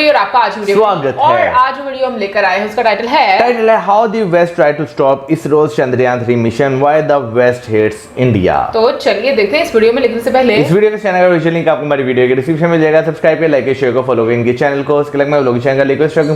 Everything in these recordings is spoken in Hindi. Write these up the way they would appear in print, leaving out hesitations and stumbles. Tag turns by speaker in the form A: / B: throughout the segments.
A: और आपका आज वीडियो
B: स्वागत है।
A: और आज जो वीडियो हम लेकर आए हैं उसका टाइटल है
B: how the west try to stop ISRO's Chandrayaan 3 mission, why the west hates India.
A: तो चलिए देखते हैं इस वीडियो में। लेकिन से पहले
B: इस वीडियो के चैनल का विजुअल लिंक आपको हमारी वीडियो के डिस्क्रिप्शन में मिल जाएगा। सब्सक्राइब पे, लाइक, शेयर को फॉलो करें इनके चैनल को। उसके अलग में व्लॉगिंग चैनल का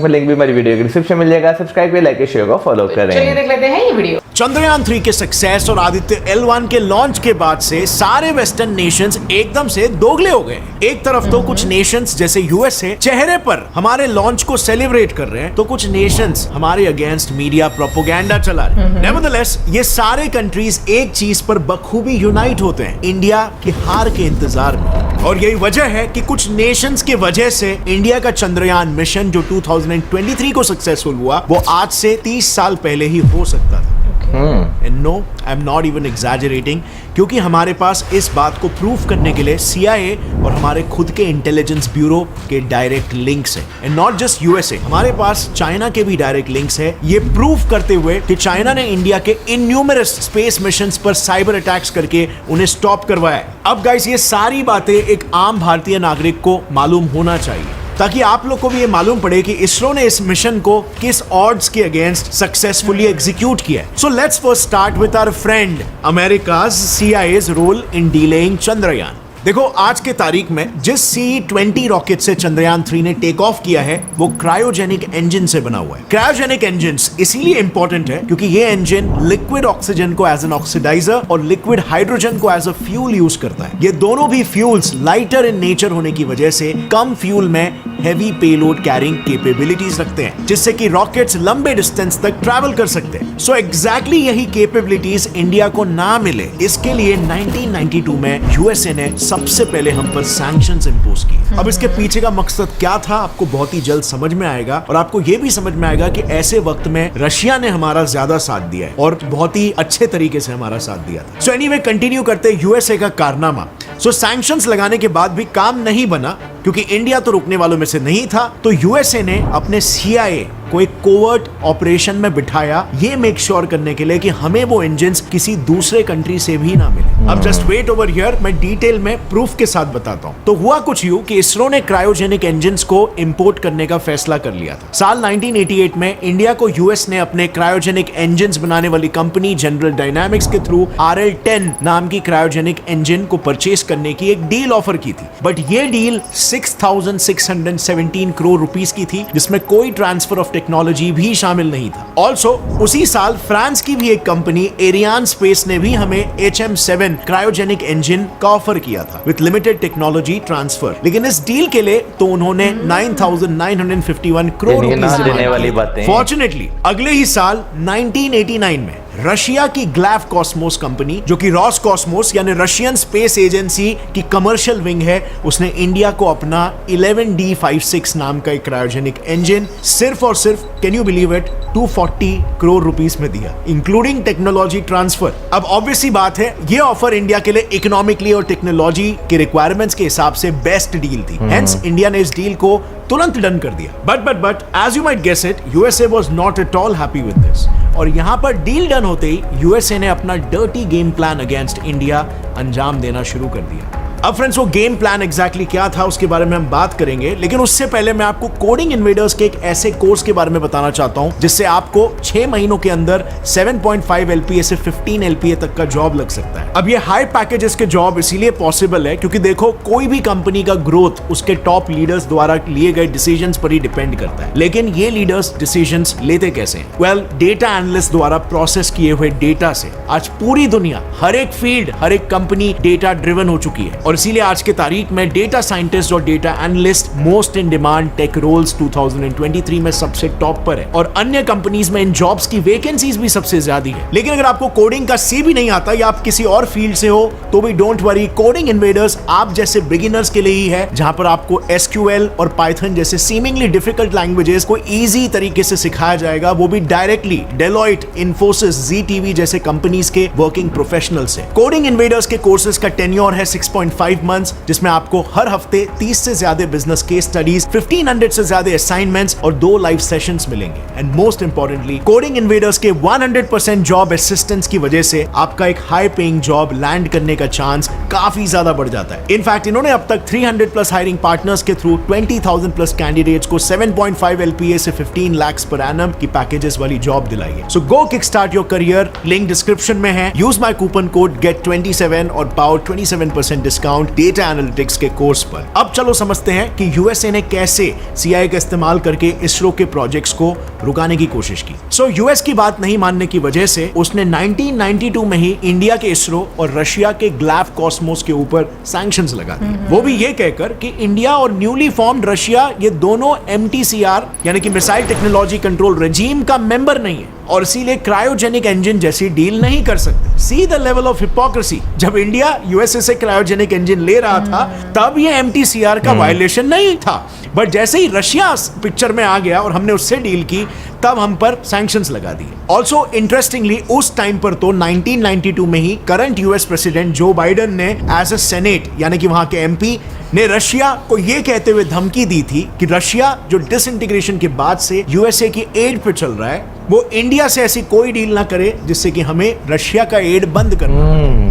B: लिंक भी हमारी वीडियो के डिस्क्रिप्शन में मिल जाएगा। सब्सक्राइब पे, लाइक, शेयर को फॉलो करें।
A: चलिए देख लेते हैं ये वीडियो।
C: चंद्रयान 3 के सक्सेस और आदित्य L1 के लॉन्च के बाद से सारे वेस्टर्न नेशंस एकदम से दोगले हो गए। एक तरफ तो कुछ नेशंस जैसे यूएसए चेहरे पर हमारे लॉन्च को सेलिब्रेट कर रहे हैं, तो कुछ नेशंस हमारे अगेंस्ट मीडिया प्रोपेगेंडा चला रहे हैं। नेवरदलेस ये सारे कंट्रीज एक चीज पर बखूबी यूनाइट होते हैं, इंडिया की हार के इंतजार में। और यही वजह है कि कुछ नेशंस के वजह से इंडिया का चंद्रयान मिशन जो 2023 को सक्सेसफुल हुआ, वो आज से 30 साल पहले ही हो सकता था। And no, I'm not even exaggerating, क्योंकि हमारे पास इस बात को प्रूफ करने के लिए CIA और हमारे खुद के इंटेलिजेंस ब्यूरो के डायरेक्ट लिंक्स हैं। And not just USA, हमारे पास चाइना के भी डायरेक्ट लिंक्स है, ये प्रूफ करते हुए कि चाइना ने इंडिया के इन्यूमरस स्पेस मिशंस पर साइबर अटैक्स करके उन्हें स्टॉप करवाया है। अब गाइस, ये सारी बातें एक आम भारतीय नागरिक को मालूम होना चाहिए, ताकि आप लोग को भी ये मालूम पड़े कि इसरो ने इस मिशन को किस ऑड्स के अगेंस्ट सक्सेसफुली एग्जीक्यूट किया है। So let's first start with our friend America's CIA's role in delaying Chandrayaan. देखो, आज के तारीख में जिस C-20 रॉकेट से चंद्रयान 3 ने टेक ऑफ किया है, वो क्रायोजेनिक इंजन से बना हुआ है। क्रायोजेनिक इंजन्स इसीलिए इंपॉर्टेंट है क्योंकि ये इंजन लिक्विड ऑक्सीजन को एज एन ऑक्सीडाइजर और लिक्विड हाइड्रोजन को एज अ फ्यूल यूज करता है। ये दोनों भी फ्यूल्स लाइटर इन नेचर होने की वजह से कम फ्यूल में हैवी पेलोड कैरिंग कैपेबिलिटीज रखते हैं, जिससे कि रॉकेट्स लंबे डिस्टेंस तक ट्रैवल कर सकते हैं। सो एग्जैक्टली यही कैपेबिलिटीज इंडिया को ना मिले, इसके लिए 1992 में यूएसए ने सबसे पहले हम पर सैंक्शंस इंपोज किए। अब इसके पीछे का मकसद क्या था, आपको बहुत ही जल्द समझ में आएगा, और आपको यह भी समझ में आएगा कि ऐसे वक्त में रशिया ने हमारा ज्यादा साथ दिया है और बहुत ही अच्छे तरीके से हमारा साथ दिया था। सो एनीवे, कंटिन्यू करते यूएसए का कारनामा। सो सैंक्शंस लगाने के बाद भी काम नहीं बना, क्योंकि इंडिया तो रुकने वालों में से नहीं था, तो यूएसए ने अपने CIA को एक कोवर्ट ऑपरेशन में बिठाया, ये मेक श्योर करने के लिए कि हमें वो इंजन्स किसी दूसरे कंट्री से भी ना मिले। अब जस्ट वेट ओवर हियर, मैं डिटेल में प्रूफ के साथ बताता हूं। तो हुआ कुछ यूं कि इसरो ने क्रायोजेनिक इंजन्स को इंपोर्ट करने का फैसला कर लिया था। साल 1988 में इंडिया को यूएस ने अपने क्रायोजेनिक इंजन्स बनाने वाली कंपनी जनरल डायनामिक्स के थ्रू RL-10 नाम की क्रायोजेनिक इंजन को परचेस करने की एक डील ऑफर की थी, बट ये डील 6,617 करोड़ रुपीस की थी, जिसमें कोई ट्रांसफर ऑफ टेक्नोलॉजी भी शामिल नहीं था। ऑल्सो उसी साल फ्रांस की भी एक कंपनी एरियान स्पेस ने भी हमें HM7 क्रायोजेनिक इंजन का ऑफर किया था विद लिमिटेड टेक्नोलॉजी ट्रांसफर, लेकिन इस डील के लिए तो उन्होंने 9,951 करोड़
B: देने वाली बातें।
C: फॉर्चुनेटली अगले ही साल 1989 में रशिया की ग्लैव कॉस्मोस कंपनी, जो कि रॉसकॉस्मोस यानी रशियन स्पेस एजेंसी की कमर्शियल विंग है, उसने इंडिया को अपना 11D56 नाम का एक क्रायोजेनिक इंजन सिर्फ और सिर्फ, can you believe it, 240 crore rupees में दिया, इंक्लूडिंग टेक्नोलॉजी ट्रांसफर। अब ऑब्वियसली बात है, ये ऑफर इंडिया के लिए इकोनॉमिकली और टेक्नोलॉजी के रिक्वायरमेंट्स के हिसाब से बेस्ट डील थी। हेंस इंडिया ने इस डील को तुरंत डन कर दिया। But as you might guess it, USA was not at all happy with this, और यहां पर डील डन होते ही यूएसए ने अपना dirty game plan against India अंजाम देना शुरू कर दिया। अब फ्रेंड्स, वो गेम प्लान एग्जैक्टली क्या था उसके बारे में हम बात करेंगे, लेकिन उससे पहले मैं आपको कोडिंग इन्वेडर्स के एक ऐसे कोर्स के बारे में बताना चाहता हूं जिससे आपको 6 महीनों के अंदर 7.5 LPA से 15 LPA तक का जॉब लग सकता है। अब ये हाई पैकेजेस के जॉब इसीलिए पॉसिबल है क्योंकि देखो, कोई भी कंपनी का ग्रोथ उसके टॉप लीडर्स द्वारा लिए गए डिसीजंस पर ही डिपेंड करता है, लेकिन ये लीडर्स डिसीजंस लेते कैसे हैं? वेल, डेटा एनालिस्ट द्वारा प्रोसेस किए हुए डेटा से आज पूरी दुनिया, हर एक फील्ड, हर एक कंपनी डेटा ड्रिवन हो चुकी है, और इसीलिए आज के तारीख में डेटा साइंटिस्ट और data analyst most in demand tech roles 2023 में सबसे टॉप पर है, और अन्य कंपनीज में इन जॉब्स की वैकेंसीज भी सबसे ज्यादा है। लेकिन अगर आपको कोडिंग का सी भी नहीं आता या आप किसी और फील्ड से हो, तो भी डोंट वरी, कोडिंग इन्वेडर्स आप जैसे बिगिनर्स के लिए ही है, जहां पर आपको SQL और पाइथन जैसे सीमिंगली डिफिकल्ट लैंग्वेजेस को इजी तरीके से सिखाया जाएगा, वो भी डायरेक्टली डेलॉइट, इन्फोसिस, ZTV जैसे कंपनीज के वर्किंग प्रोफेशनल से। कोडिंग इन्वेडर्स के कोर्सेज का टेन्योर है 6.5 5 months, जिसमें आपको हर हफ्ते 30 से ज्यादा बिजनेस केस स्टडीज, 1500 से ज्यादा असाइनमेंट्स और 2 लाइव सेशंस मिलेंगे। And most importantly, coding invaders के 100% जॉब असिस्टेंस की वजह से आपका एक हाई पेइंग जॉब लैंड करने का चांस काफी ज्यादा बढ़ जाता है। इनफैक्ट इन्होंने अब तक 300 प्लस हायरिंग पार्टनर्स के थ्रू 20,000 प्लस कैंडिडेट्स को 7.5 LPA से 15 lakhs per annum की पैकेजेस वाली जॉब दिलाई है। So go kick start your career, link description में है। Use my coupon code GET27 और पाओ 27% डिस्काउंट डेटा एनालिटिक्स के कोर्स पर। अब चलो समझते हैं कि यूएसए ने कैसे CIA का इस्तेमाल करके इसरो के प्रोजेक्ट्स को रुकाने की कोशिश की। सो यूएस की बात नहीं मानने की वजह से उसने 1992 में ही इंडिया के इसरो और रशिया के ग्लैव कॉस्मोस के ऊपर सैंक्शंस लगा दिए। वो भी ये कहकर कि इंडिया और न्यूली फॉर्म्ड रशिया ये दोनों MTCR यानी कि मिसाइल टेक्नोलॉजी कंट्रोल रेजिम का मेंबर नहीं है और इसीलिए क्रायोजेनिक इंजन जैसी डील नहीं कर सकते। See the level of hypocrisy. जब इंडिया यूएसए से क्रायोजेनिक इंजन ले रहा था तब ये MTCR का वायलेशन नहीं था, बट जैसे ही रशिया पिक्चर में आ गया और हमने उससे डील की तब हम पर सैंक्शंस लगा दिए। ऑल्सो इंटरेस्टिंगली उस टाइम पर तो 1992 में ही current US president Joe Biden ने एज अ सेनेट यानी कि वहां के MP ने रशिया को यह कहते हुए धमकी दी थी कि रशिया जो डिसइंटीग्रेशन के बाद से यूएसए की एड पे चल रहा है वो इंडिया से ऐसी कोई डील ना करे जिससे कि हमें रशिया का एड बंद करना।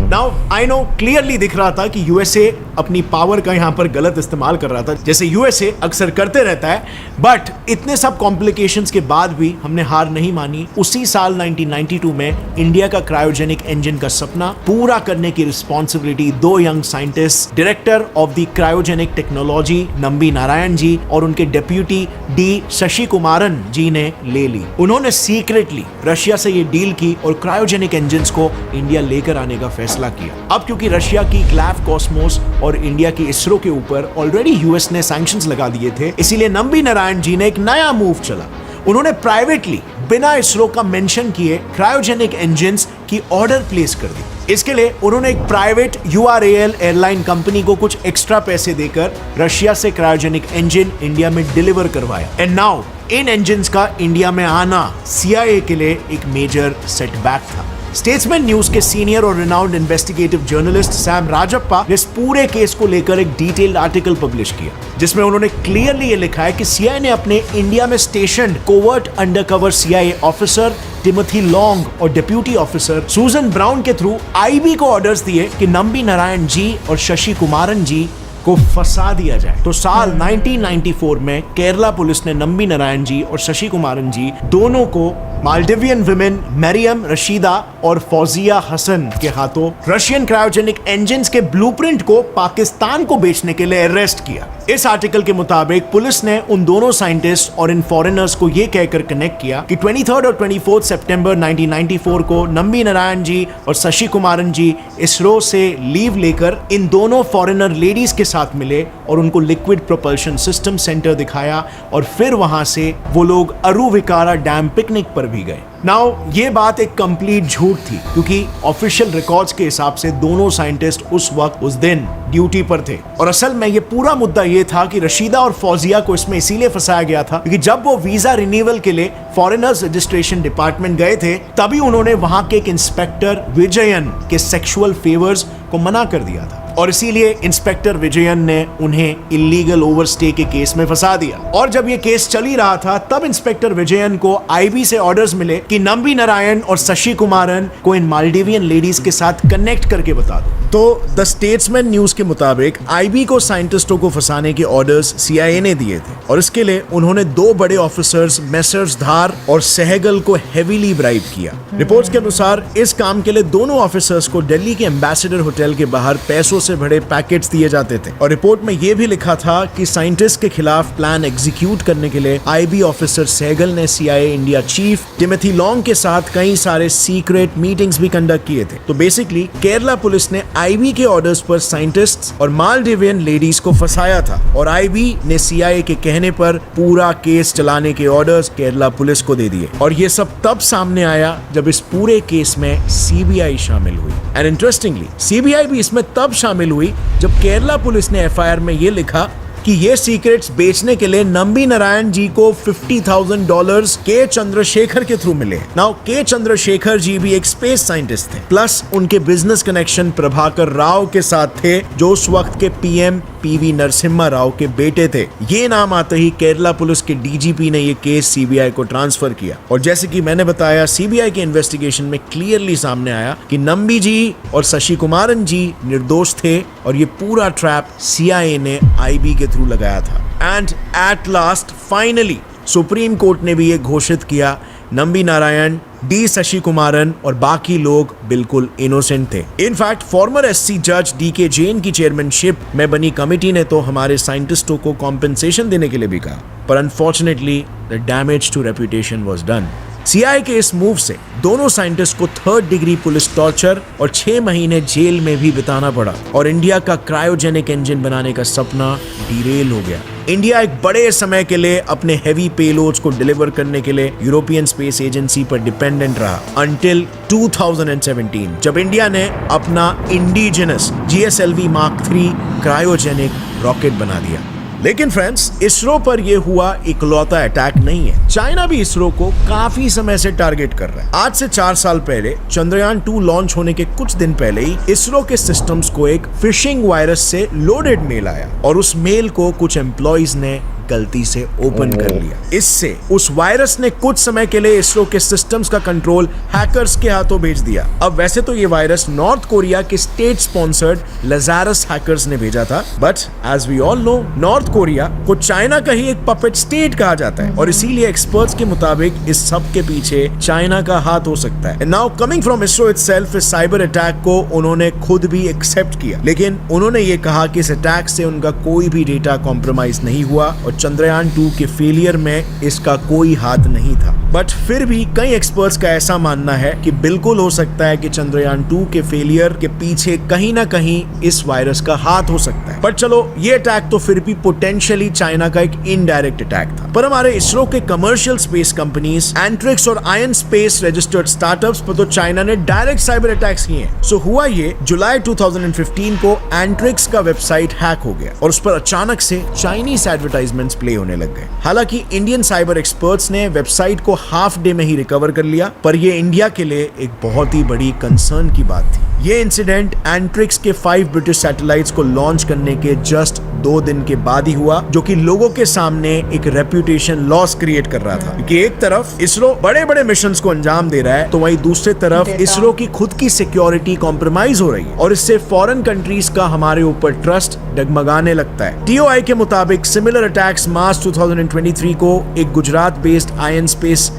C: नाउ आई नो क्लियरली दिख रहा था कि यूएसए अपनी पावर का यहां पर गलत इस्तेमाल कर रहा था, जैसे यूएसए अक्सर करते रहता है। बट इतने सब कॉम्प्लिकेशंस के बाद भी हमने हार नहीं मानी। उसी साल 1992 में इंडिया का क्रायोजेनिक इंजन का सपना पूरा करने की responsibility 2 young scientist, director of the cryogenic technology Nambi Narayan ji और उनके डेप्यूटी D शशि कुमारन जी ने ले ली। उन्होंने सीक्रेटली रशिया से ये डील की और क्रायोजेनिक इंजन्स को इंडिया लेकर आने का फैसला किया। अब क्योंकि रशिया की ग्लैव कॉस्मोस और इंडिया की इसरो के ऊपर ऑलरेडी यूएस ने सैंक्शंस लगा दिए थे, इसीलिए नंबी नारायण जी ने एक नया मूव चला। उन्होंने प्राइवेटली बिना इसरो का मेंशन किए क्रायोजेनिक इंजन्स की ऑर्डर प्लेस कर दी। इसके लिए उन्होंने एक प्राइवेट URAL एयरलाइन कंपनी को कुछ एक्स्ट्रा पैसे देकर रशिया से क्रायोजेनिक इंजन इंडिया में डिलीवर करवाया। एंड नाउ इन इंजन्स का इंडिया में आना CIA के लिए एक मेजर सेटबैक था। स्टेट्समैन न्यूज के सीनियर और renowned investigative journalist Sam Rajappa ने इस पूरे केस को लेकर एक डिटेल्ड आर्टिकल पब्लिश किया, जिसमें उन्होंने क्लियरली ये लिखा है कि CIA ने अपने इंडिया में stationed covert undercover CIA officer Timothy Long और डिप्यूटी ऑफिसर सुजन ब्राउन के थ्रू IB को ऑर्डर्स दिए कि नंबी नारायण जी और शशि कुमारन जी को फंसा दिया जाए। तो साल 1994 में केरला पुलिस ने नंबी नारायण जी और शशि कुमारन जी दोनों को मालदीवियन विमेन मरियम रशीदा और फौजिया हसन के हाथों रशियन क्रायोजेनिक इंजन्स के ब्लूप्रिंट को पाकिस्तान को बेचने के लिए अरेस्ट किया। इस आर्टिकल के मुताबिक पुलिस ने उन दोनों साइंटिस्ट और इन फॉरेनर्स को यह कहकर कनेक्ट किया कि 23 और 24 सितंबर 1994 को नंबी नारायण जी और शशि कुमारन जी इसरो से लीव लेकर इन दोनों फॉरेनर लेडीज के साथ मिले और उनको लिक्विड प्रोपल्शन सिस्टम सेंटर दिखाया और फिर वहां से वो लोग अरुविकारा डैम पिकनिक पर भी गए। नाउ ये बात एक कंप्लीट झूठ थी, क्योंकि ऑफिशियल रिकॉर्ड्स के हिसाब से दोनों साइंटिस्ट उस वक्त उस दिन ड्यूटी पर थे। और असल में ये पूरा मुद्दा ये था कि रशीदा और फौजिया को इसमें इसीलिए फंसाया गया था क्योंकि जब वो वीजा रिन्यूअल के लिए फॉरेनर्स रजिस्ट्रेशन डिपार्टमेंट गए थे तभी उन्होंने वहां के एक इंस्पेक्टर विजयन के सेक्सुअल फेवर्स को मना कर दिया था और इसीलिए इंस्पेक्टर विजयन ने उन्हें इलीगल ओवरस्टे के केस में फंसा दिया। और जब ये केस चल ही रहा था तब इंस्पेक्टर विजयन को IB से ऑर्डर्स मिले कि नंबी नारायण और शशि कुमारन को इन मालदीवियन लेडीज के साथ कनेक्ट करके बता दो। तो द स्टेट्समैन न्यूज के मुताबिक IB को साइंटिस्टों को फंसाने के ऑर्डर्स CIA ने दिए थे और इसके लिए उन्होंने 2 बड़े ऑफिसर्स मेसर्स धार और सहगल को हेवीली ब्राइब किया। रिपोर्ट्स के अनुसार इस काम के लिए दोनों ऑफिसर्स को दिल्ली के एम्बेसडर होटल के बाहर पैसों से बड़े पैकेट्स दिए जाते थे और रिपोर्ट में यह भी लिखा था कि साइंटिस्ट के खिलाफ प्लान एग्जीक्यूट करने के लिए IB ऑफिसर सहगल ने CIA India chief Timothy long के साथ कई सारे सीक्रेट मीटिंग्स भी कंडक्ट किए थे। तो बेसिकली केरला पुलिस ने IB के ऑर्डर्स पर साइंटिस्ट्स और मालदीवियन लेडीज को फंसाया था और IB ने CIA के कहने पर पूरा केस चलाने के ऑर्डर्स केरला पुलिस को दे दिए। और ये सब तब सामने आया जब इस पूरे केस में CBI शामिल हुई। एंड इंटरेस्टिंगली CBI भी इसमें तब शामिल हुई जब केरला पुलिस ने FIR में ये लिखा कि ये सीक्रेट्स बेचने के लिए नंबी नारायण जी को $50,000 के चंद्रशेखर के थ्रू मिले। नाउ के चंद्रशेखर जी भी एक स्पेस साइंटिस्ट थे, प्लस उनके बिजनेस कनेक्शन प्रभाकर राव के साथ थे, जो उस वक्त के पीएम पीवी नरसिम्हा राव के बेटे थे। ये नाम आते ही केरला पुलिस के डीजीपी ने ये केस सीबीआई को ट्रांसफर किया, और जैसे कि मैंने बताया, सीबीआई के इन्वेस्टिगेशन में क्लियरली सामने आया कि नंबी जी और शशि कुमारन जी निर्दोष थे, और ये पूरा ट्रैप सीआईए ने आईबी के थ्रू लगाया था। And at last finally supreme court ने भी ये घोषित किया, नंबी नारायण, डी शशि कुमारन और बाकी लोग बिल्कुल इनोसेंट थे। इनफैक्ट फॉर्मर एससी जज डीके जैन की चेयरमैनशिप में बनी कमिटी ने तो हमारे साइंटिस्टों को कॉम्पेंसेशन देने के लिए भी कहा, पर unfortunately the damage to reputation was done. CIA के इस मूव से दोनों साइंटिस्ट को 3rd डिग्री पुलिस टॉर्चर और 6 महीने जेल में भी बिताना पड़ा, और इंडिया का क्रायोजेनिक इंजन बनाने का सपना डिरेल हो गया। इंडिया एक बड़े समय के लिए अपने हैवी पेलोड्स को डिलीवर करने के लिए यूरोपियन स्पेस एजेंसी पर डिपेंडेंट रहा अंटिल 2017, जब इंडिया ने अपना indigenous GSLV Mark 3 cryogenic rocket बना दिया। लेकिन फ्रेंड्स, इसरो पर यह हुआ इकलौता अटैक नहीं है। चाइना भी इसरो को काफी समय से टारगेट कर रहा है। आज से 4 साल पहले चंद्रयान 2 लॉन्च होने के कुछ दिन पहले ही इसरो के सिस्टम्स को एक फिशिंग वायरस से लोडेड मेल आया, और उस मेल को कुछ एम्प्लॉइज ने गलती से ओपन कर लिया। इससे उस वायरस ने कुछ समय के लिए इसरो के सिस्टम्स का कंट्रोल हैकर्स के हाथों भेज दिया। अब वैसे तो ये वायरस नॉर्थ कोरिया के स्टेट स्पॉन्सर्ड लजारस हैकर्स ने भेजा था, but as we all know, North Korea को चाइना का ही एक पपेट स्टेट कहा जाता है, और इसीलिए एक्सपर्ट्स के मुताबिक इस सब के पीछे चाइना का हाथ हो सकता है। Now coming from ISRO itself, इस साइबर अटैक को उन्होंने खुद भी एक्सेप्ट किया, लेकिन उन्होंने ये कहा कि इस अटैक से उनका कोई भी डेटा कॉम्प्रोमाइज नहीं हुआ, और चंद्रयान 2 के फेलियर में इसका कोई हाथ नहीं था। बट फिर भी कई एक्सपर्ट्स का ऐसा मानना है कि बिल्कुल हो सकता है कि चंद्रयान 2 के फेलियर के पीछे कहीं ना कहीं इस वायरस का हाथ हो सकता है। पर चलो, ये अटैक तो फिर भी पोटेंशियली चाइना का एक इनडायरेक्ट अटैक था। पर हमारे इसरो के कमर्शियल स्पेस कंपनीज एंट्रिक्स और आयन स्पेस रजिस्टर्ड स्टार्टअप्स पर तो चाइना ने डायरेक्ट साइबर अटैक्स किए हैं। सो हुआ ये, जुलाई 2015 को एंट्रिक्स का वेबसाइट हैक हो गया, और उस पर अचानक से चाइनीज एडवर्टाइजमेंट्स प्ले होने लग गए। हालांकि इंडियन साइबर एक्सपर्ट्स ने वेबसाइट को हाफ डे में ही रिकवर कर लिया, पर यह इंडिया के लिए एक बहुत ही बड़ी कंसर्न की बात थी। ये इंसिडेंट एंट्रिक्स के 5 ब्रिटिश सैटेलाइट्स को लॉन्च करने के जस्ट 2 दिन के बाद ही हुआ, जो कि लोगों के सामने एक रेप्यूटेशन लॉस क्रिएट कर रहा था, क्योंकि एक तरफ इसरो बड़े बड़े मिशंस को अंजाम दे रहा है, तो वहीं दूसरी तरफ इसरो की खुद की सिक्योरिटी कॉम्प्रोमाइज हो रही है, और इससे फॉरेन कंट्रीज का हमारे ऊपर ट्रस्ट डगमगाने लगता है। TOI के मुताबिक सिमिलर अटैक्स मार्च 2023 को एक Gujarat based ion space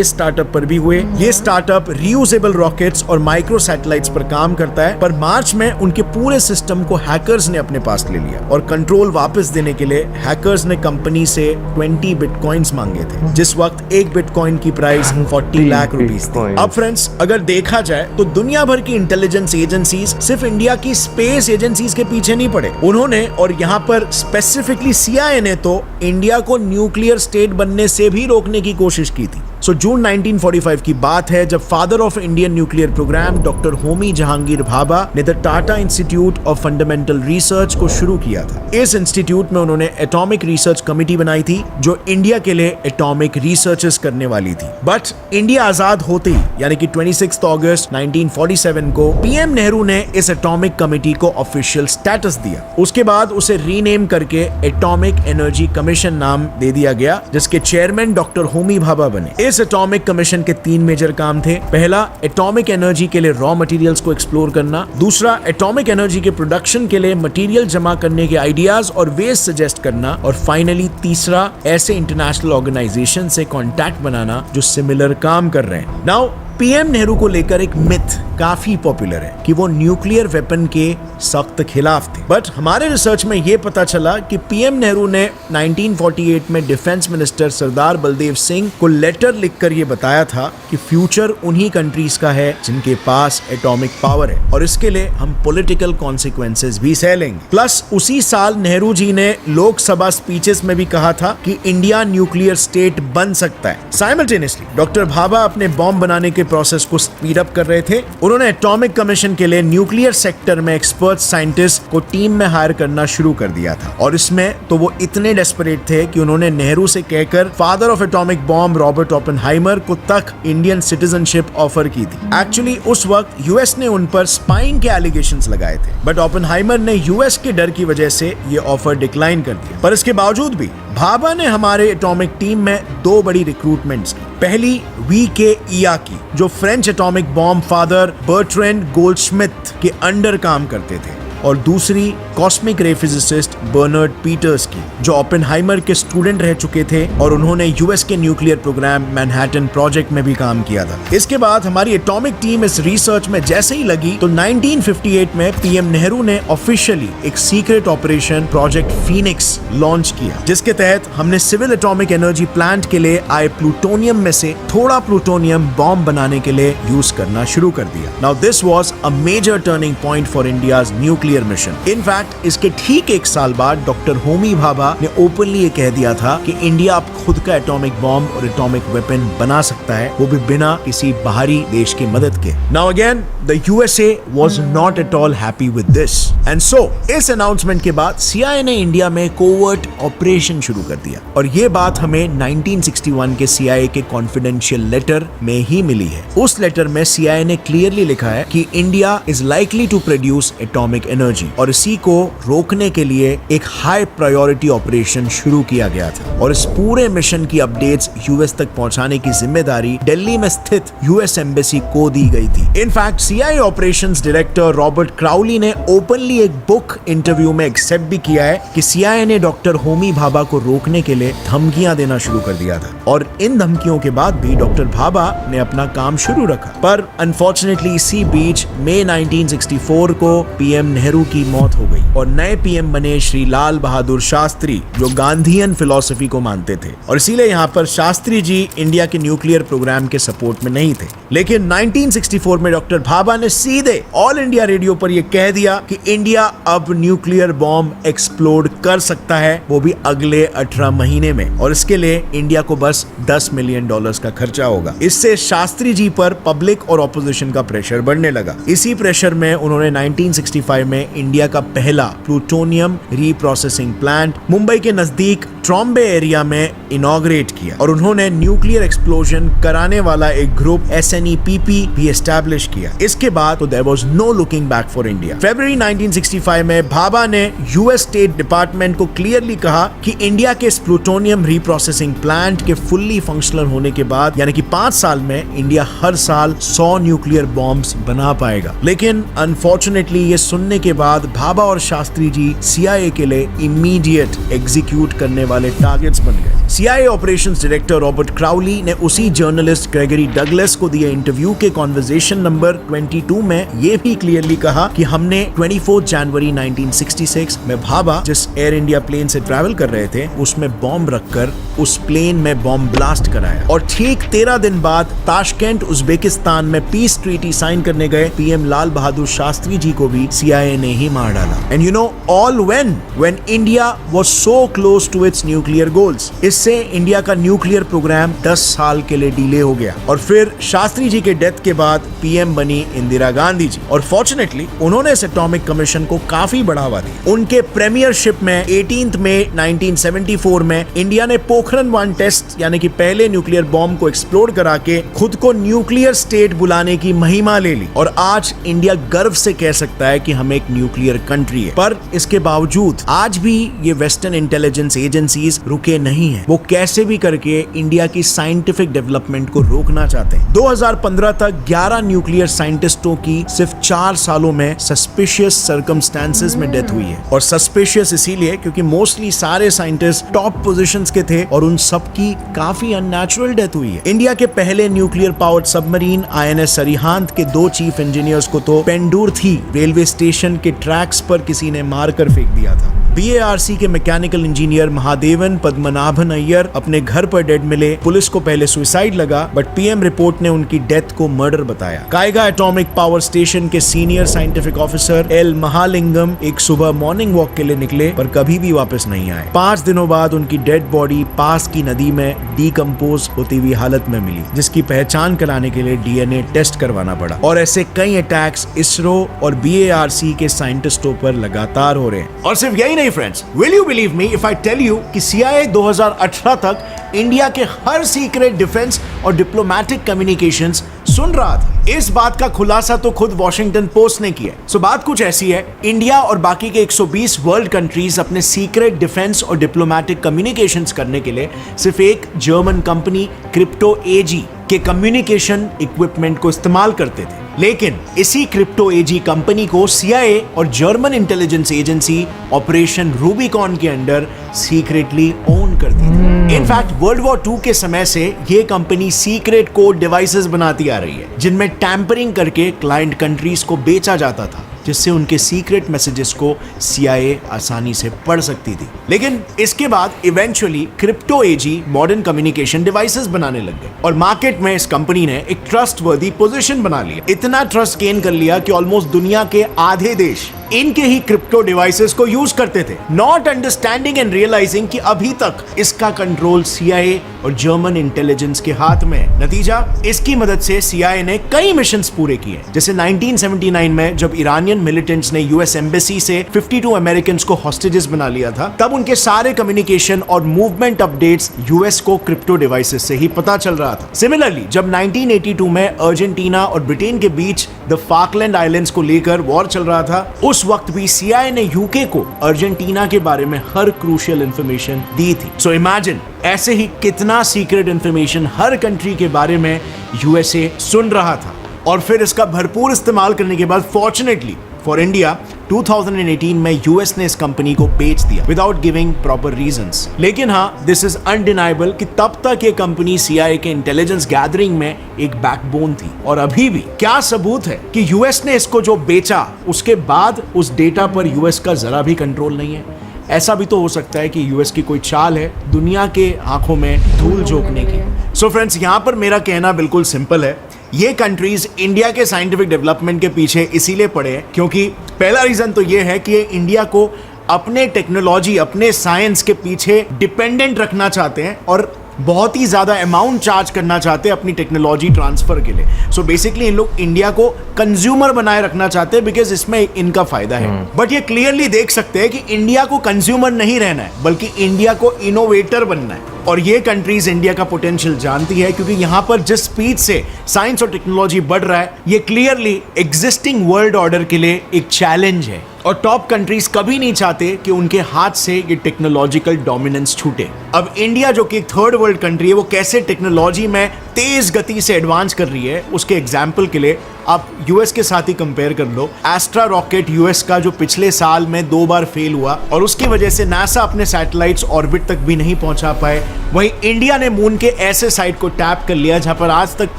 C: startup पर भी हुए। ये स्टार्टअप रीयूजेबल रॉकेट्स और माइक्रो सैटेलाइट्स पर काम करता है, पर मार्च में उनके पूरे सिस्टम को हैकर्स ने अपने पास ले लिया, और कंट्रोल वापस देने के लिए हैकर्स ने कंपनी से 20 बिटकॉइंस मांगे थे, जिस वक्त एक बिटकॉइन की प्राइस 40 लाख रुपीस थी। अब फ्रेंड्स, अगर देखा जाए तो दुनिया भर की इंटेलिजेंस एजेंसीज सिर्फ इंडिया की स्पेस एजेंसीज के पीछे नहीं पड़े। उन्होंने, और यहाँ पर स्पेसिफिकली सीआईए ने, तो इंडिया को न्यूक्लियर स्टेट बनने से भी रोकने की कोशिश की थी। जून 1945 की बात है, जब father of Indian nuclear program doctor Homi Jehangir Bhabha ने the Tata institute of fundamental research को शुरू किया था। इस इंस्टीट्यूट में उन्होंने एटॉमिक रिसर्च कमेटी बनाई थी, जो इंडिया के लिए एटॉमिक रिसर्चेस करने वाली थी। बट इंडिया आजाद होते ही, यानी कि 26 अगस्त 1947 को पीएम नेहरू ने इस एटॉमिक कमेटी को ऑफिशियल स्टेटस दिया। उसके बाद उसे रीनेम करके एटॉमिक एनर्जी कमीशन नाम दे दिया गया, जिसके चेयरमैन डॉक्टर होमी भाभा बने। इस एटॉमिक कमीशन के 3 मेजर काम थे। पहला, एटॉमिक एनर्जी के लिए रॉ मटेरियल्स को एक्सप्लोर करना। दूसरा, एटॉमिक एनर्जी के प्रोडक्शन के लिए मटेरियल जमा करने के आइडियाज और वेज सजेस्ट करना। और फाइनली तीसरा, ऐसे इंटरनेशनल ऑर्गेनाइजेशन से कॉन्टैक्ट बनाना जो सिमिलर काम कर रहे हैं। नाउ पीएम नेहरू को लेकर एक मिथ काफी पॉपुलर है कि वो न्यूक्लियर वेपन के सख्त खिलाफ थे, बट हमारे रिसर्च में ये पता चला कि पीएम नेहरू ने 1948 में डिफेंस मिनिस्टर सरदार बलदेव सिंह को लेटर लिखकर ये बताया था कि फ्यूचर उन्हीं कंट्रीज का है जिनके पास एटॉमिक पावर है, और इसके लिए हम पॉलिटिकल कॉन्सिक्वेंसेस भी सह लेंगे। प्लस उसी साल नेहरू जी ने लोकसभा स्पीचेस में भी कहा था कि इंडिया न्यूक्लियर स्टेट बन सकता है। साइमल्टेनियसली डॉक्टर भाभा अपने बॉम्ब बनाने के प्रोसेस को स्पीड अप कर रहे थे। उन्होंने एटॉमिक कमीशन के लिए न्यूक्लियर सेक्टर में एक्सपर्ट साइंटिस्ट को टीम में हायर करना शुरू कर दिया था, और इसमें तो वो इतने डेस्परेट थे कि उन्होंने नेहरू से कहकर father of atomic bomb Robert Oppenheimer को तक इंडियन सिटीजनशिप ऑफर की थी। एक्चुअली उस वक्त यूएस ने उन पर स्पाइंग के एलिगेशंस लगाए थे, बट ओपेनहाइमर ने यूएस के डर की वजह से ये ऑफर डिक्लाइन कर दिया। पर इसके बावजूद भी भाभा ने हमारे एटॉमिक टीम में दो बड़ी रिक्रूटमेंट्स की। पहली वी.के. इयाकी, जो French atomic bomb father Bertrand Goldsmith के अंडर काम करते थे, और दूसरी कॉस्मिक रे फिजिसिस्ट बर्नार्ड पीटर्स की, जो ओपेनहाइमर के स्टूडेंट रह चुके थे और उन्होंने यूएस के न्यूक्लियर प्रोग्राम मैनहट्टन प्रोजेक्ट में भी काम किया था। इसके बाद हमारी एटॉमिक टीम इस रिसर्च में जैसे ही लगी तो 1958 में पीएम नेहरू ने ऑफिशियली एक secret operation project Phoenix launch किया, जिसके तहत हमने सिविल एटॉमिक एनर्जी प्लांट के लिए आए प्लूटोनियम में से थोड़ा प्लूटोनियम बॉम्ब बनाने के लिए यूज करना शुरू कर दिया। Now this was a major turning point for India's nuclear mission. In fact इसके ठीक एक साल बाद डॉक्टर होमी भाभा ने ओपनली ये कह दिया था कि इंडिया अब खुद का एटॉमिक बॉम्ब और एटॉमिक वेपन बना सकता है, वो भी बिना किसी बाहरी देश की मदद के। Now again the USA was not at all happy with this, and so इस अनाउंसमेंट के बाद सीआईए ने इंडिया में कोवर्ट ऑपरेशन शुरू कर दिया, और ये बात हमें 1961 के सीआईए के कॉन्फिडेंशियल लेटर में ही मिली है। उस लेटर में सीआईए ने क्लियरली लिखा है कि India is likely to produce atomic energy, और इसी को रोकने के लिए एक हाई प्रायोरिटी ऑपरेशन शुरू किया गया था, और इस पूरे मिशन की अपडेट्स यूएस तक पहुंचाने की जिम्मेदारी दिल्ली में स्थित यूएस एम्बेसी को दी गई थी। In fact CIA operations director Robert Crowley ने ओपनली एक बुक इंटरव्यू में एक्सेप्ट भी किया है कि सीआईए ने डॉक्टर होमी भाभा को रोकने के लिए धमकियां देना शुरू कर दिया था, और इन धमकियों के बाद भी डॉक्टर भाभा ने अपना काम शुरू रखा। पर अनफॉर्चुनेटली इसी बीच मई 1964 को पीएम नेहरू की मौत हो गई, और नए पीएम बने श्री लाल बहादुर शास्त्री, जो गांधीयन फिलॉसफी को मानते थे, और इसीलिए यहाँ पर शास्त्री जी इंडिया के न्यूक्लियर प्रोग्राम के सपोर्ट में नहीं थे। लेकिन 1964 में डॉक्टर भाभा ने सीधे ऑल इंडिया रेडियो पर यह कह दिया कि इंडिया अब न्यूक्लियर बॉम्ब एक्सप्लोड कर सकता है, वो भी अगले 18 महीने में, और इसके लिए इंडिया को बस $10 मिलियन का खर्चा होगा। इससे शास्त्री जी पर पब्लिक और ऑपोजिशन का प्रेशर बढ़ने लगा। इसी प्रेशर में उन्होंने 1965 में इंडिया का पहला प्लूटोनियम रीप्रोसेसिंग प्लांट मुंबई के नजदीक ट्रॉम्बे एरिया में इनॉग्रेट किया, और उन्होंने न्यूक्लियर एक्सप्लोजन कराने वाला एक ग्रुप SNEPP भी एस्टैब्लिश किया। इसके बाद तो there was no looking back for India. फरवरी 1965 में भाभा ने यूएस स्टेट डिपार्टमेंट को क्लियरली कहा कि इंडिया के इस प्लूटोनियम रीप्रोसेसिंग प्लांट के फुल्ली फंक्शनल होने के बाद, यानी कि 5 साल में इंडिया हर साल 100 न्यूक्लियर बॉम्ब्स बना पाएगा। लेकिन अनफॉर्चुनेटली ये सुनने के बाद भाभा और शास्त्री जी सीआईए के लिए इमीडिएट एग्जीक्यूट करने वाले टारगेट्स बन गए। CIA operations director Robert Crowley ने उसी जर्नलिस्ट ग्रेगरी डगलस को दिए इंटरव्यू के कॉन्वर्सेशन नंबर 22 में ये भी क्लियरली कहा कि हमने 24 जनवरी 1966 में भाभा जिस एयर इंडिया प्लेन से ट्रैवल कर रहे थे उसमें बॉम्ब रखकर उस प्लेन में बॉम्ब ब्लास्ट कराया, और ठीक 13 दिन बाद ताशकेंट उज्बेकिस्तान में पीस ट्रीटी साइन करने गए पीएम लाल बहादुर शास्त्री जी को भी सीआईए ने ही मार डाला। And you know all when India was so close to its nuclear goals. इससे इंडिया का न्यूक्लियर प्रोग्राम 10 साल के लिए डिले हो गया, और फिर शास्त्री जी के डेथ के बाद पीएम बनी इंदिरा गांधी जी, और फॉर्चुनेटली उन्होंने इस एटॉमिक कमीशन को काफी बढ़ावा दी। उनके प्रीमियरशिप में 18 मई 1974 में इंडिया ने पोखरण 1 टेस्ट यानी कि पहले न्यूक्लियर बॉम्ब को एक्सप्लोड करा के खुद को न्यूक्लियर स्टेट बुलाने की महिमा ले ली, और आज इंडिया गर्व से कह सकता है कि हम एक न्यूक्लियर कंट्री है। पर इसके बावजूद आज भी ये वेस्टर्न इंटेलिजेंस एजेंसीज रुके नहीं है, वो कैसे भी करके इंडिया की साइंटिफिक डेवलपमेंट को रोकना चाहते हैं। 2015 तक 11 न्यूक्लियर साइंटिस्टों की सिर्फ 4 सालों में सस्पिशियस सर्कमस्टेंसेस में डेथ हुई है, और सस्पिशियस इसीलिए क्योंकि मोस्टली सारे साइंटिस्ट टॉप पोजीशंस के थे और उन सब की काफी अननेचुरल डेथ हुई है। इंडिया के पहले nuclear powered submarine INS Arihant के 2 चीफ इंजीनियर्स को तो पेंडुरथी रेलवे स्टेशन के ट्रैक्स पर किसी ने मारकर फेंक दिया था। BARC के मैकेनिकल इंजीनियर महादेवन पद्मनाभन अय्यर अपने घर पर डेड मिले। पुलिस को पहले सुसाइड लगा, बट PM रिपोर्ट ने उनकी डेथ को मर्डर बताया। कायगा एटॉमिक पावर स्टेशन के senior scientific officer L Mahalingam एक सुबह मॉर्निंग वॉक के लिए निकले, पर कभी भी वापस नहीं आए। 5 दिनों बाद उनकी डेड बॉडी पास की नदी में डीकम्पोज होती हुई हालत में मिली, जिसकी पहचान कराने के लिए DNA टेस्ट करवाना पड़ा। और ऐसे कई अटैक्स इसरो और BARC के साइंटिस्टों पर लगातार हो रहे हैं। और सिर्फ यही नहीं friends, will you believe me if I tell you कि CIA 2018 तक इंडिया के हर सीक्रेट डिफेंस और डिप्लोमेटिक कम्युनिकेशंस सुन रहा था। इस बात का खुलासा तो खुद वॉशिंगटन पोस्ट ने किया। सो बात कुछ ऐसी है, इंडिया और बाकी के 120 वर्ल्ड कंट्रीज अपने सीक्रेट डिफेंस और डिप्लोमेटिक कम्युनिकेशंस करने के लिए सिर्फ एक जर्मन कंपनी क्रिप्टो AG के कम्युनिकेशन इक्विपमेंट को इस्तेमाल करते थे। लेकिन इसी क्रिप्टो AG कंपनी को CIA और German intelligence agency operation Rubicon के अंडर सीक्रेटली ओन करती थी। इनफैक्ट वर्ल्ड वॉर 2 के समय से ये कंपनी सीक्रेट कोड डिवाइसेस बनाती आ रही है, जिनमें टैंपरिंग करके क्लाइंट कंट्रीज को बेचा जाता था, जिससे उनके सीक्रेट मैसेजेस को CIA आसानी से पढ़ सकती थी। लेकिन इसके बाद eventually crypto AG modern communication devices बनाने लग गए और मार्केट में इस कंपनी ने एक ट्रस्टवर्दी पोजीशन बना लिया। इतना ट्रस्ट गेन कर लिया कि ऑलमोस्ट दुनिया के आधे देश इनके ही क्रिप्टो डिवाइसेस को यूज करते थे, नॉट अंडरस्टैंडिंग एंड रियलाइजिंग कि अभी तक इसका कंट्रोल CIA और जर्मन इंटेलिजेंस के हाथ में है। नतीजा, इसकी मदद से CIA ने कई मिशंस पूरे किए, जैसे 1979 में जब ईरानियन मिलिटेंट्स ने US एम्बेसी से 52 अमेरिकन को हॉस्टेजेस बना लिया था, तब उनके सारे कम्युनिकेशन और मूवमेंट अपडेट्स US को क्रिप्टो डिवाइसेस से ही पता चल रहा था। सिमिलरली जब 1982 में अर्जेंटीना और ब्रिटेन के बीच द फाकलैंड आइलैंड्स को लेकर वॉर चल रहा था, उस वक्त भी CIA ने UK को अर्जेंटीना के बारे में हर क्रूशियल इंफॉर्मेशन दी थी। सो इमेजिन, ऐसे ही कितना सीक्रेट इंफॉर्मेशन हर कंट्री के बारे में USA सुन रहा था। और फिर इसका भरपूर इस्तेमाल करने के बाद फॉर्चुनेटली फॉर इंडिया 2018 में US ने इस कंपनी को बेच दिया विदाउट गिविंग प्रॉपर रीजंस। लेकिन हाँ, दिस इज अनडिनाइबल कि तब तक ये कंपनी CIA के इंटेलिजेंस गैदरिंग में एक बैकबोन थी। और अभी भी क्या सबूत है कि US ने इसको जो बेचा, उसके बाद उस डेटा पर US का जरा भी कंट्रोल नहीं है। ऐसा भी तो हो सकता है कि US की कोई चाल है दुनिया के आंखों में धूल झोंकने की। सो फ्रेंड्स, यहाँ पर मेरा कहना बिल्कुल सिंपल है, ये कंट्रीज इंडिया के साइंटिफिक डेवलपमेंट के पीछे इसीलिए पड़े हैं क्योंकि पहला रीजन तो ये है कि ये इंडिया को अपने टेक्नोलॉजी, अपने साइंस के पीछे डिपेंडेंट रखना चाहते हैं और बहुत ही ज्यादा अमाउंट चार्ज करना चाहते हैं अपनी टेक्नोलॉजी ट्रांसफर के लिए। सो बेसिकली इन लोग इंडिया को कंज्यूमर बनाए रखना चाहते हैं बिकॉज इसमें इनका फायदा है। बट ये क्लियरली देख सकते हैं कि इंडिया को कंज्यूमर नहीं रहना है, बल्कि इंडिया को इनोवेटर बनना है। और ये कंट्रीज इंडिया का पोटेंशियल जानती है क्योंकि यहां पर जिस स्पीड से साइंस और टेक्नोलॉजी बढ़ रहा है, ये क्लियरली एग्जिस्टिंग वर्ल्ड ऑर्डर के लिए एक चैलेंज है। और टॉप कंट्रीज कभी नहीं चाहते कि उनके हाथ से ये टेक्नोलॉजिकल डोमिनेंस छूटे। अब इंडिया जो कि एक थर्ड वर्ल्ड कंट्री है, वो कैसे टेक्नोलॉजी में तेज गति से एडवांस कर रही है, उसके एग्जाम्पल के लिए आप US के साथ ही कंपेयर कर लो। एस्ट्रा रॉकेट US का जो पिछले साल में 2 बार फेल हुआ और उसकी वजह से नासा अपने सैटेलाइट्स ऑर्बिट तक भी नहीं पहुंचा पाए, वहीं इंडिया ने मून के ऐसे साइट को टैप कर लिया जहां पर आज तक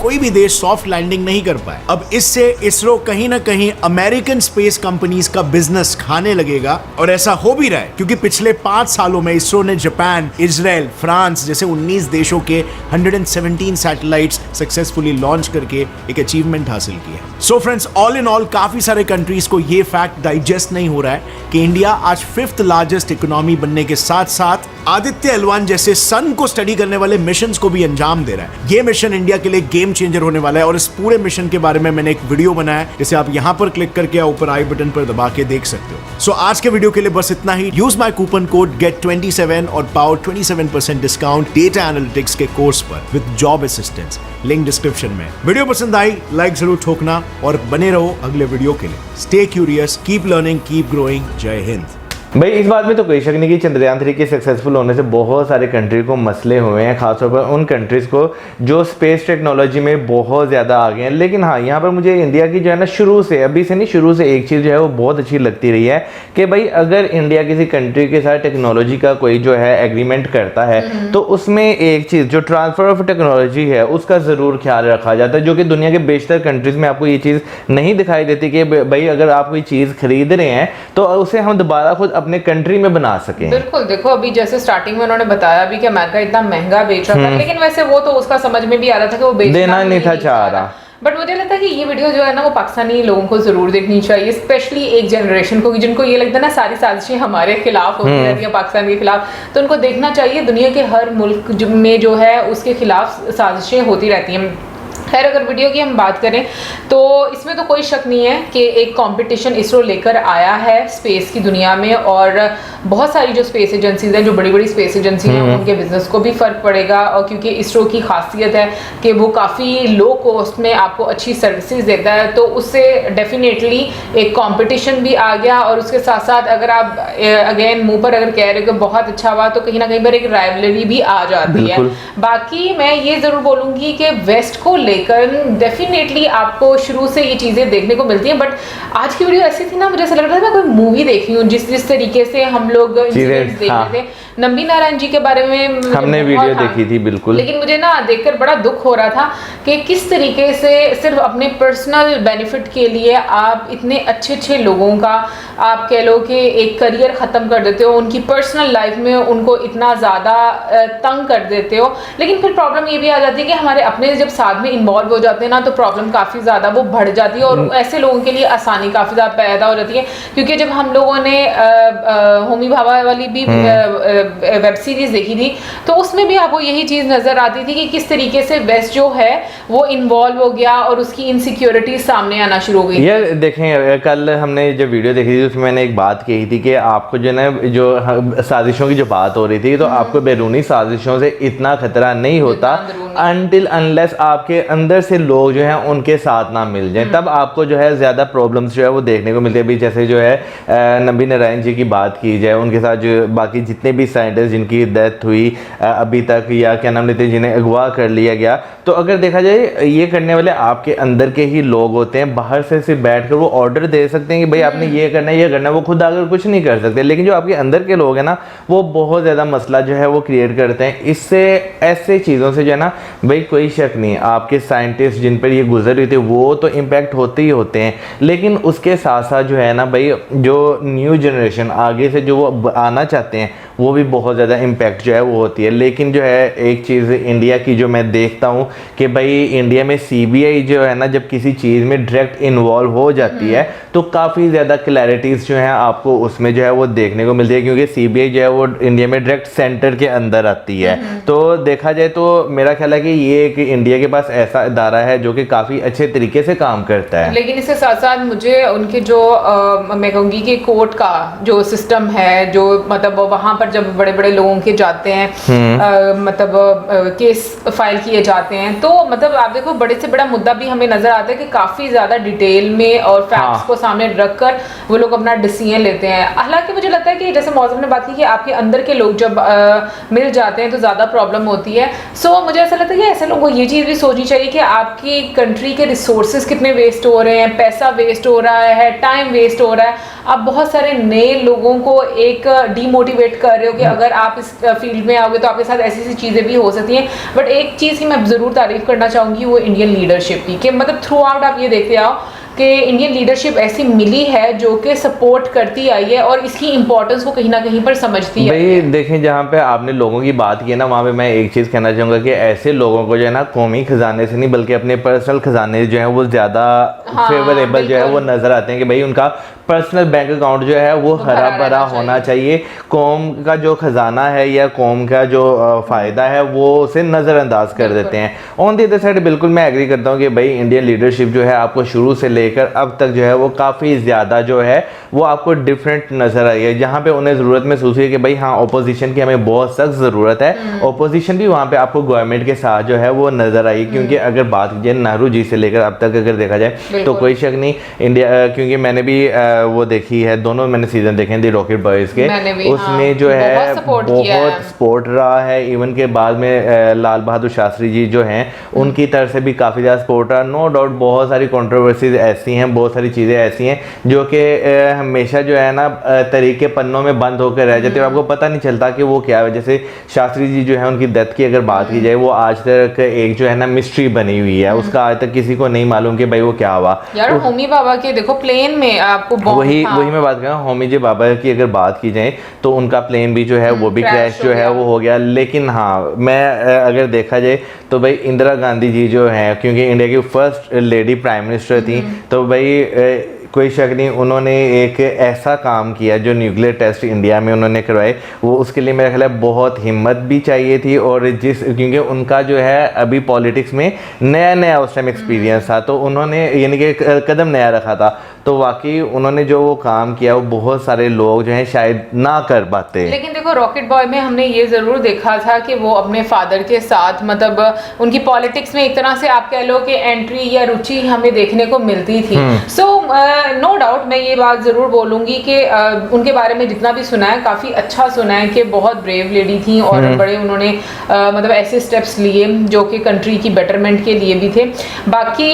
C: कोई भी देश सॉफ्ट लैंडिंग नहीं कर पाए। अब इससे इसरो कहीं ना कहीं अमेरिकन स्पेस कंपनीज का बिजनेस खाने लगेगा और ऐसा हो भी रहा है क्योंकि पिछले 5 सालों में इसरो ने जापान, इजराइल, फ्रांस जैसे 19 देशों के 117 सैटेलाइट्स सक्सेसफुली लॉन्च करके एक अचीवमेंट हासिल की है। So friends, all in all काफी सारे कंट्रीज को ये फैक्ट डाइजेस्ट नहीं हो रहा है कि इंडिया आज 5th लार्जेस्ट इकोनॉमी बनने के साथ साथ आदित्य L1 जैसे सन को स्टडी करने वाले मिशंस को भी अंजाम दे रहा है। ये मिशन इंडिया के लिए गेम चेंजर होने वाला है और इस पूरे मिशन के बारे में मैंने एक वीडियो बनाया है, जिसे आप यहां पर क्लिक करके ऊपर आई बटन पर दबा के देख सकते हो। सो आज के वीडियो के लिए बस इतना ही। Use my coupon code GET27 और पाओ 27% डिस्काउंट डेटा एनालिटिक्स के कोर्स पर with job assistance. Link description में। वीडियो पसंद आई लाइक जरूर ठोकना और बने रहो अगले वीडियो के लिए। Stay curious, keep learning, keep growing. जय हिंद।
B: भाई इस बात में तो कोई शक नहीं कि चंद्रयान 3 के सक्सेसफुल होने से बहुत सारे कंट्री को मसले हुए हैं, खासतौर पर उन कंट्रीज़ को जो स्पेस टेक्नोलॉजी में बहुत ज़्यादा आगे हैं। लेकिन हाँ, यहाँ पर मुझे इंडिया की जो है ना शुरू से, अभी से नहीं, शुरू से एक चीज़ जो है वो बहुत अच्छी लगती रही है कि भाई अगर इंडिया किसी कंट्री के साथ टेक्नोलॉजी का कोई जो है एग्रीमेंट करता है तो उसमें एक चीज़ जो ट्रांसफ़र ऑफ टेक्नोलॉजी है उसका ज़रूर ख्याल रखा जाता है, जो कि दुनिया के बेशतर कंट्रीज़ में आपको ये चीज़ नहीं दिखाई देती कि भाई अगर आप कोई चीज़ खरीद रहे हैं तो उसे हम दोबारा खुद अपने कंट्री में बना सकें।
A: बिल्कुल, देखो अभी जैसे स्टार्टिंग में उन्होंने बताया भी कि अमेरिका इतना महंगा बेच रहा था, लेकिन वैसे वो तो उसका समझ में भी आ रहा था कि वो
B: देना नहीं था चाह रहा।
A: बट मुझे लगता है कि ये वीडियो जो है ना वो पाकिस्तानी लोगों को जरूर देखनी चाहिए, स्पेशली एक जनरेशन को, जिनको ये लगता है ना सारी साजिशें हमारे खिलाफ होती रहती है, पाकिस्तान के खिलाफ, तो उनको देखना चाहिए दुनिया के हर मुल्क में जो है उसके खिलाफ साजिशें होती रहती हैं। खैर अगर वीडियो की हम बात करें तो इसमें तो कोई शक नहीं है कि एक कंपटीशन इसरो लेकर आया है स्पेस की दुनिया में, और बहुत सारी जो स्पेस एजेंसीज हैं, जो बड़ी बड़ी स्पेस एजेंसी हैं, उनके बिजनेस को भी फ़र्क पड़ेगा। और क्योंकि इसरो की खासियत है कि वो काफ़ी लो कॉस्ट में आपको अच्छी सर्विसेज देता है, तो उससे डेफिनेटली एक कंपटीशन भी आ गया। और उसके साथ साथ अगर आप अगेन मुंह पर अगर कह रहे हो कि बहुत अच्छा हुआ, तो कहीं ना कहीं पर एक राइवलरी भी आ जाती है। बाकी मैं ये ज़रूर बोलूँगी कि वेस्ट को लेकर डेफिनेटली आपको शुरू से ये चीजें देखने को मिलती हैं, बट आज की वीडियो ऐसी थी ना, मुझे ऐसा लग रहा था मैं कोई मूवी देख रही हूँ। जिस तरीके से हम लोग इंसिडेंट्स देख रहे थे, नंबी नारायण जी के बारे में
B: हमने वीडियो देखी थी, बिल्कुल,
A: लेकिन मुझे ना देखकर बड़ा दुख हो रहा था कि किस तरीके से सिर्फ अपने पर्सनल बेनिफिट के लिए आप इतने अच्छे अच्छे लोगों का आप कह लो कि एक करियर ख़त्म कर देते हो, उनकी पर्सनल लाइफ में उनको इतना ज़्यादा तंग कर देते हो। लेकिन फिर प्रॉब्लम ये भी आ जाती है कि हमारे अपने जब साथ में इन्वॉल्व हो जाते हैं ना, तो प्रॉब्लम काफ़ी ज़्यादा वो बढ़ जाती है, और ऐसे लोगों के लिए आसानी काफ़ी ज़्यादा पैदा हो जाती है। क्योंकि जब हम लोगों ने होमी भाभा वाली भी वेब सीरीज देखी थी, तो उसमें भी आपको यही चीज़ नज़र आती थी कि किस तरीके से वेस्ट जो है वो इन्वॉल्व हो गया और उसकी इनसिक्योरिटी सामने आना शुरू हो गई।
B: यार देखें, कल हमने जब वीडियो देखी थी उसमें मैंने एक बात कही थी कि आपको जो ना जो साजिशों की जो बात हो रही थी, तो आपको बैरूनी साजिशों से इतना खतरा नहीं होता अनटिल अनलेस आपके अंदर से लोग जो हैं उनके साथ ना मिल जाएं, तब आपको जो है ज़्यादा प्रॉब्लम्स जो है वो देखने को मिलती है। अभी जैसे जो है नबी नारायण जी की बात की जाए, उनके साथ जो बाकी जितने भी साइंटिस्ट जिनकी डेथ हुई अभी तक, या क्या नाम लेते हैं, जिन्हें अगवा कर लिया गया, तो अगर देखा जाए ये करने वाले आपके अंदर के ही लोग होते हैं। बाहर से सिर्फ बैठ कर वो ऑर्डर दे सकते हैं कि भाई आपने ये करना है, ये करना है, वो खुद आकर कुछ नहीं कर सकते। लेकिन जो आपके अंदर के लोग हैं ना, वो बहुत ज़्यादा मसला जो है वो क्रिएट करते हैं। इससे ऐसे चीज़ों से जो है ना भाई कोई शक नहीं, आपके साइंटिस्ट जिन पर ये गुजर रही थी वो तो इम्पैक्ट होते ही होते हैं, लेकिन उसके साथ साथ जो है ना भाई जो न्यू जनरेशन आगे से जो वो आना चाहते हैं वो भी बहुत ज़्यादा इम्पैक्ट जो है वो होती है। लेकिन जो है एक चीज़ इंडिया की जो मैं देखता हूँ कि भाई इंडिया में सीबीआई जो है ना, जब किसी चीज़ में डायरेक्ट इन्वॉल्व हो जाती है तो काफ़ी ज़्यादा क्लैरिटीज़ जो हैं आपको उसमें जो है वो देखने को मिलती है, क्योंकि सीबीआई जो है वो इंडिया में डायरेक्ट सेंटर के अंदर आती है। तो देखा जाए तो मेरा ख्याल है कि ये एक इंडिया के पास ऐसा इदारा है जो कि काफ़ी अच्छे तरीके से काम करता है।
A: लेकिन इसके साथ साथ मुझे उनके जो मैं कहूँगी कि कोर्ट का जो सिस्टम है, जो मतलब वहाँ पर जब बड़े बड़े लोगों के जाते हैं मतलब केस फाइल किए जाते हैं, तो मतलब आप देखो बड़े से बड़ा मुद्दा भी हमें नजर आता है कि काफी ज्यादा डिटेल में और फैक्ट्स को सामने रखकर वो लोग अपना डिसीजन लेते हैं। हालांकि मुझे लगता है कि जैसे मौसम ने बात की कि आपके अंदर के लोग जब मिल जाते हैं तो ज्यादा प्रॉब्लम होती है। सो मुझे ऐसा लगता है कि ऐसे लोगों को ये चीज भी सोचनी चाहिए कि आपकी कंट्री के रिसोर्सेज कितने वेस्ट हो रहे हैं, पैसा वेस्ट हो रहा है, टाइम वेस्ट हो रहा है। आप बहुत सारे नए लोगों को एक डीमोटिवेट कर रहे हो कि अगर आप इस फील्ड में आओगे तो आपके साथ ऐसी ऐसी चीज़ें भी हो सकती हैं। बट एक चीज़ की मैं ज़रूर तारीफ करना चाहूँगी, वो इंडियन लीडरशिप की, कि मतलब थ्रू आउट आप ये देखते आओ कि इंडियन लीडरशिप ऐसी मिली है जो कि सपोर्ट करती आई है और इसकी इंपॉर्टेंस को कहीं ना कहीं पर समझती है।
B: भाई देखें, जहाँ पे आपने लोगों की बात की है ना, वहाँ पे मैं एक चीज़ कहना चाहूँगा कि ऐसे लोगों को जो है ना कौमी खजाने से नहीं बल्कि अपने पर्सनल खजाने जो है वो ज़्यादा फेवरेबल जो है वो नज़र आते हैं कि भाई उनका पर्सनल बैंक अकाउंट जो है वो हरा भरा होना चाहिए। कौम का जो खजाना है या कौम का जो फ़ायदा है वो उसे नज़रअंदाज कर देते हैं। ऑन दी अदर साइड बिल्कुल मैं एग्री करता हूँ कि भाई इंडियन लीडरशिप जो है आपको शुरू से लेकर अब तक जो है वो काफ़ी ज़्यादा जो है वो आपको डिफरेंट नज़र आई है। जहाँ पे उन्हें ज़रूरत महसूस हुई कि भाई हाँ अपोजिशन की हमें बहुत सख्त ज़रूरत है, अपोजिशन भी वहाँ पे आपको गवर्नमेंट के साथ जो है वो नज़र आई। क्योंकि अगर बात की जाए नेहरू जी से लेकर अब तक अगर देखा जाए तो कोई शक नहीं इंडिया, क्योंकि मैंने भी वो देखी है, दोनों मैंने सीजन देखे थे रॉकेट बॉयज के, उसमें जो है बहुत सपोर्ट रहा है। इवन के बाद में लाल बहादुर शास्त्री जी जो हैं उनकी तरफ से भी काफ़ी ज़्यादा सपोर्ट रहा। नो डाउट बहुत सारी कंट्रोवर्सीज ऐसी हैं, बहुत सारी चीज़ें ऐसी हैं जो कि हमेशा जो है ना तरीके पन्नों में बंद होकर रह जाते हैं, आपको पता नहीं चलता कि वो क्या है। जैसे शास्त्री जी जो है उनकी डेथ की अगर बात की जाए, वो आज तक एक जो है ना मिस्ट्री बनी हुई है, उसका आज तक किसी को नहीं मालूम कि भाई वो क्या हुआ।
A: यार होमी बाबा के देखो प्लेन में आपको
B: वही मैं बात कर रहा हूँ। होमी जे बाबा की अगर बात की जाए तो उनका प्लेन भी जो है वो भी क्रैश जो है वो हो गया। लेकिन हाँ, मैं अगर देखा जाए तो भाई इंदिरा गांधी जी जो है, क्योंकि इंडिया की फर्स्ट लेडी प्राइम मिनिस्टर थी, तो भाई कोई शक नहीं, उन्होंने एक ऐसा काम किया जो न्यूक्लियर टेस्ट इंडिया में उन्होंने करवाए, वो उसके लिए मेरा ख्याल है बहुत हिम्मत भी चाहिए थी। और क्योंकि उनका जो है अभी पॉलिटिक्स में नया उस टाइम एक्सपीरियंस था, तो उन्होंने यानी कि कदम नया रखा था, तो वाकई उन्होंने जो वो काम किया वो बहुत सारे लोग जो हैं शायद ना कर पाते।
A: लेकिन देखो रॉकेट बॉय में हमने ये जरूर देखा था कि वो अपने फादर के साथ, मतलब उनकी पॉलिटिक्स में एक तरह से आप कह लो कि एंट्री या रुचि हमें देखने को मिलती थी। सो नो डाउट मैं ये बात जरूर बोलूंगी कि उनके बारे में जितना भी सुना है काफी अच्छा सुना है कि बहुत ब्रेव लेडी थी और बड़े उन्होंने मतलब ऐसे स्टेप्स लिए जो कि कंट्री की बेटरमेंट के लिए भी थे। बाकी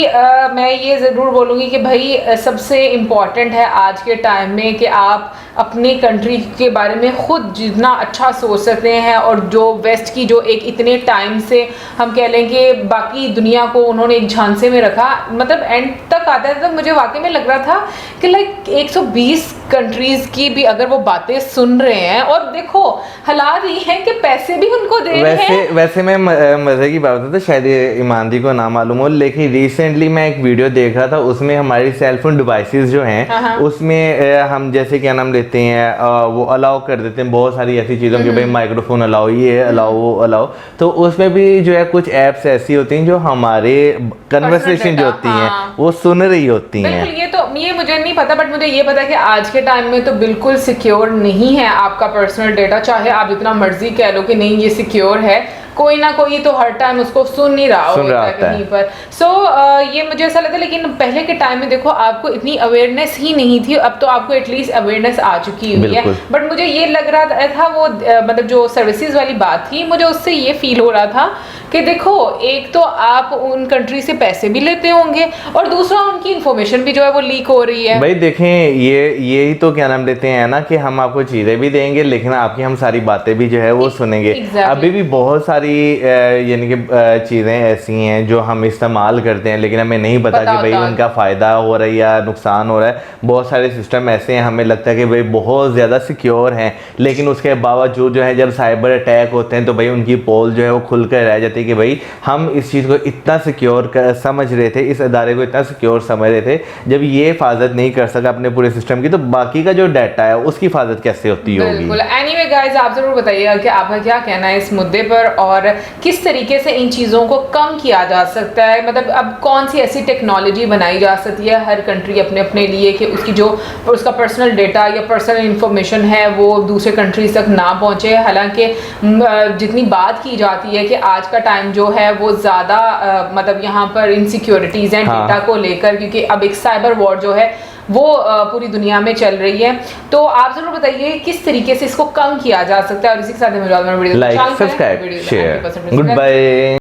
A: मैं ये जरूर बोलूंगी कि भाई सबसे इम्पॉर्टेंट है आज के टाइम में कि आप अपने कंट्री के बारे में खुद जितना अच्छा सोच सकते हैं, और जो वेस्ट की जो एक इतने टाइम से हम कह लें कि बाकी दुनिया को उन्होंने एक झांसे में रखा, मतलब एंड तक आता है, तो मुझे वाकई में लग रहा था कि लाइक 120 कंट्रीज की भी अगर वो बातें सुन रहे हैं, और देखो हालात ये हैं कि पैसे भी उनको दे रहे हैं।
B: वैसे मैं मजे की बात होता, शायद ईमानदी को ना मालूम हो, लेकिन रिसेंटली मैं एक वीडियो देख रहा था, उसमें हमारी सेलफोन डिवाइसेस जो हैं उसमें हम जैसे क्या नाम लेते हैं वो अलाउ कर देते हैं बहुत सारी ऐसी चीज़ों की, भाई माइक्रोफोन अलाउ, ये अलाउ, वो अलाउ, तो उसमें भी जो है कुछ ऐप्स ऐसी होती हैं जो हमारे कन्वर्सेशन जो होती हैं वो सुन रही होती हैं।
A: ये मुझे नहीं पता, बट मुझे ये पता है कि आज के टाइम में तो बिल्कुल सिक्योर नहीं है आपका पर्सनल डेटा, चाहे आप जितना मर्जी कह लो कि नहीं ये सिक्योर है, कोई ना कोई तो हर टाइम उसको सुन नहीं रहा होता है कहीं पर। सो ये मुझे ऐसा लगता है। लेकिन पहले के टाइम में देखो आपको इतनी अवेयरनेस ही नहीं थी, अब तो आपको एटलीस्ट अवेयरनेस आ चुकी हुई है। बट मुझे ये लग रहा था वो मतलब जो सर्विसेज वाली बात थी, मुझे उससे ये फील हो रहा था कि देखो एक तो आप उन कंट्री से पैसे भी लेते होंगे, और दूसरा उनकी इंफॉर्मेशन भी जो है वो लीक हो रही है।
B: भाई देखें, ये तो क्या नाम लेते हैं ना कि हम आपको चीज़ें भी देंगे, लेकिन आपकी हम सारी बातें भी जो है वो सुनेंगे। अभी भी बहुत सारी यानी कि चीज़ें ऐसी हैं जो हम इस्तेमाल करते हैं, लेकिन हमें नहीं पता कि भाई उनका फ़ायदा हो रहा है या नुकसान हो रहा है। बहुत सारे सिस्टम ऐसे हैं, हमें लगता है कि भाई बहुत ज़्यादा सिक्योर हैं, लेकिन उसके बावजूद जो है जब साइबर अटैक होते हैं तो भाई उनकी पोल जो है वो खुल कर रह जाती है कि भाई हम इस चीज़ को इतना सिक्योर समझ रहे थे, इस अदारे को इतना सिक्योर समझ रहे थे, जब ये हिफाजत नहीं कर सका अपने पूरे सिस्टम की, तो बाकी का जो डाटा है उसकी हिफाजत कैसे होती होगी।
A: एनीवे गाइस, आप जरूर बताइएगा कि आपका क्या कहना है इस मुद्दे पर, और किस तरीके से इन चीज़ों को कम किया जा सकता है। मतलब अब कौन सी ऐसी टेक्नोलॉजी बनाई जा सकती है हर कंट्री अपने अपने लिए कि उसकी जो उसका पर्सनल डेटा या पर्सनल इंफॉर्मेशन है वो दूसरे कंट्रीज तक ना पहुंचे। हालांकि जितनी बात की जाती है कि आज का टाइम जो है वो ज़्यादा मतलब यहाँ पर इनसिक्योरिटीज़ हैं डेटा को लेकर, क्योंकि अब एक साइबर वॉर जो है वो पूरी दुनिया में चल रही है। तो आप जरूर बताइए किस तरीके से इसको कम किया जा सकता है, और इसी के साथ
B: like, subscribe, share, good bye.